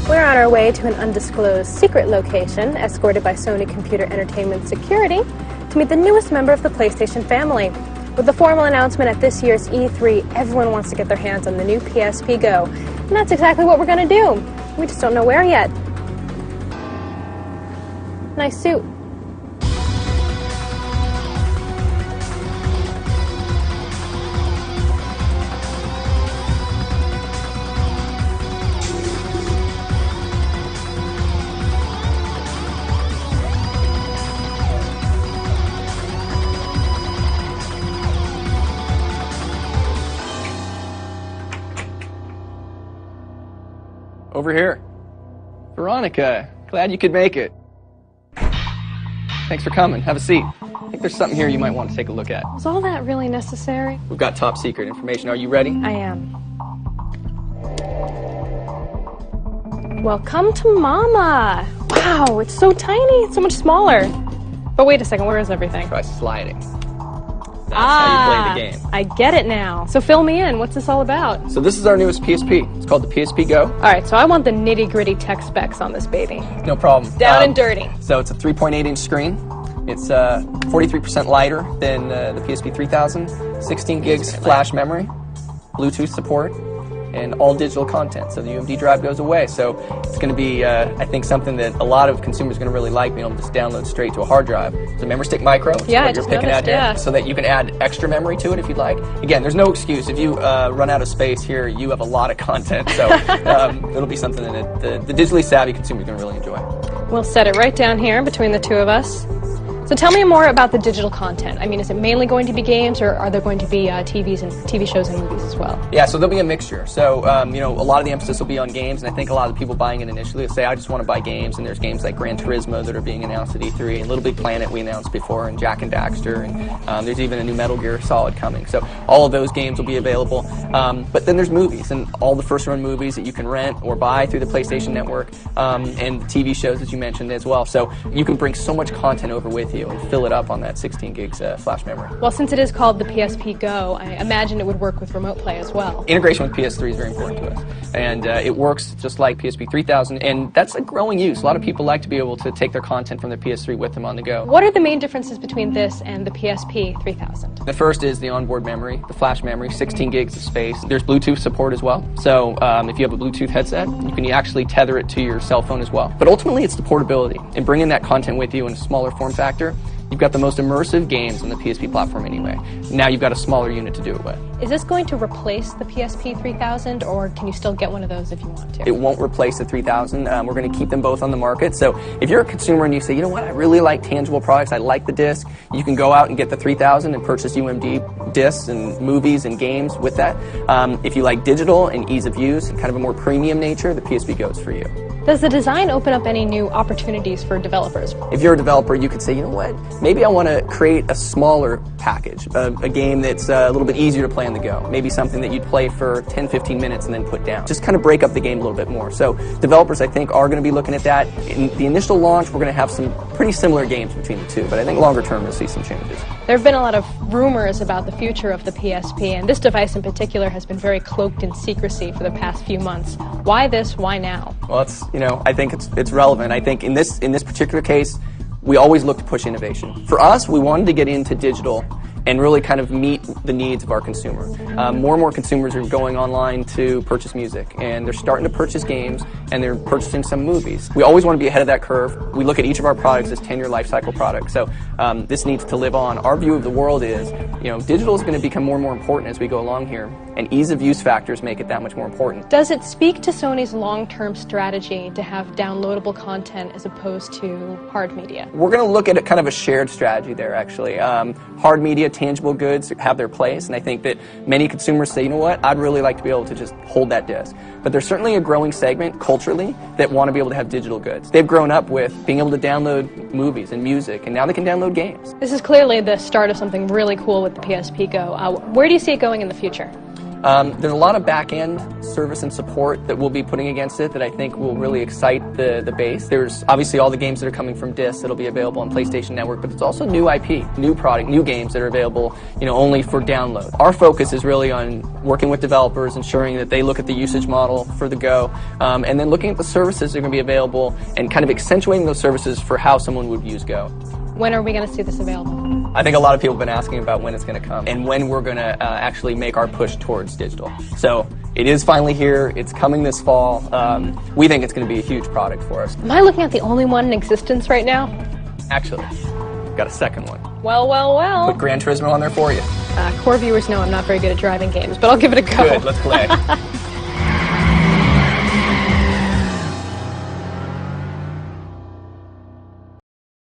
We're on our way to an undisclosed secret location, escorted by Sony Computer Entertainment Security, to meet the newest member of the PlayStation family. With the formal announcement at this year's E3, everyone wants to get their hands on the new PSP Go. And that's exactly what we're going to do. We just don't know where yet. Nice suit. Over here. Veronica, glad you could make it. Thanks for coming. Have a seat. I think there's something here you might want to take a look at. Was all that really necessary? We've got top secret information. Are you ready? I am. Welcome to Mama. Wow, it's so tiny. It's so much smaller. But wait a second, where is everything? Try sliding. That's how you play the game. I get it now. So fill me in. What's this all about? So this is our newest PSP. It's called the PSP Go. All right, so I want the nitty-gritty tech specs on this baby. No problem. Down and dirty. So it's a 3.8-inch screen. It's 43% lighter than the PSP 3000. 16 gigs flash memory, Bluetooth support, and all digital content. So the UMD drive goes away. So it's going to be, I think, something that a lot of consumers are going to really like, being able to just download straight to a hard drive. It's a memory stick micro, which is what you're picking at here, so that you can add extra memory to it if you'd like. Again, there's no excuse. If you run out of space here, you have a lot of content. So it'll be something that the digitally savvy consumer is going to really enjoy. We'll set it right down here between the two of us. So tell me more about the digital content. I mean, is it mainly going to be games, or are there going to be TV shows and movies as well? Yeah, so there'll be a mixture. So, you know, a lot of the emphasis will be on games, and I think a lot of the people buying it initially will say, I just want to buy games, and there's games like Gran Turismo that are being announced at E3, and Little Big Planet we announced before, and Jak and Daxter, and there's even a new Metal Gear Solid coming. So all of those games will be available. But then there's movies, and all the first-run movies that you can rent or buy through the PlayStation Network, and TV shows, as you mentioned, as well. So you can bring so much content over with you and fill it up on that 16 gigs flash memory. Well, since it is called the PSP Go, I imagine it would work with remote play as well. Integration with PS3 is very important to us, and it works just like PSP 3000, and that's a growing use. A lot of people like to be able to take their content from their PS3 with them on the go. What are the main differences between this and the PSP 3000? The first is the onboard memory, the flash memory, 16 gigs of space. There's Bluetooth support as well, so if you have a Bluetooth headset, you can actually tether it to your cell phone as well. But ultimately, it's the portability, and bringing that content with you in a smaller form factor. You've got the most immersive games on the PSP platform anyway. Now you've got a smaller unit to do it with. Is this going to replace the PSP 3000, or can you still get one of those if you want to? It won't replace the 3000. We're going to keep them both on the market. So if you're a consumer and you say, you know what, I really like tangible products, I like the disc, you can go out and get the 3000 and purchase UMD discs and movies and games with that. If you like digital and ease of use and kind of a more premium nature, the PSP Go is for you. Does the design open up any new opportunities for developers? If you're a developer, you could say, you know what, maybe I want to create a smaller package, a game that's a little bit easier to play on the go. Maybe something that you'd play for 10, 15 minutes and then put down. Just kind of break up the game a little bit more. So developers, I think, are going to be looking at that. In the initial launch, we're going to have some pretty similar games between the two, but I think longer term you'll see some changes. There have been a lot of rumors about the future of the PSP, and this device in particular has been very cloaked in secrecy for the past few months. Why this? Why now? Well, I think it's relevant. I think in this particular case, we always look to push innovation. For us, we wanted to get into digital and really kind of meet the needs of our consumer. More and more consumers are going online to purchase music, and they're starting to purchase games, and they're purchasing some movies. We always want to be ahead of that curve. We look at each of our products as 10-year life cycle products, so this needs to live on. Our view of the world is, digital is going to become more and more important as we go along here, and ease of use factors make it that much more important. Does it speak to Sony's long-term strategy to have downloadable content as opposed to hard media? We're going to look at kind of a shared strategy there, actually. Hard media, tangible goods have their place, and I think that many consumers say, you know what, I'd really like to be able to just hold that disc. But there's certainly a growing segment culturally that want to be able to have digital goods. They've grown up with being able to download movies and music, and now they can download games. This is clearly the start of something really cool with the PSP Go. Where do you see it going in the future? There's a lot of back-end service and support that we'll be putting against it that I think will really excite the base. There's obviously all the games that are coming from discs that'll be available on PlayStation Network, but there's also new IP, new product, new games that are available, only for download. Our focus is really on working with developers, ensuring that they look at the usage model for the Go, and then looking at the services that are going to be available and kind of accentuating those services for how someone would use Go. When are we going to see this available? I think a lot of people have been asking about when it's going to come and when we're going to actually make our push towards digital. So it is finally here. It's coming this fall. We think it's going to be a huge product for us. Am I looking at the only one in existence right now? Actually, got a second one. Well, well, well. Put Gran Turismo on there for you. Core viewers know I'm not very good at driving games, but I'll give it a go. Good, let's play.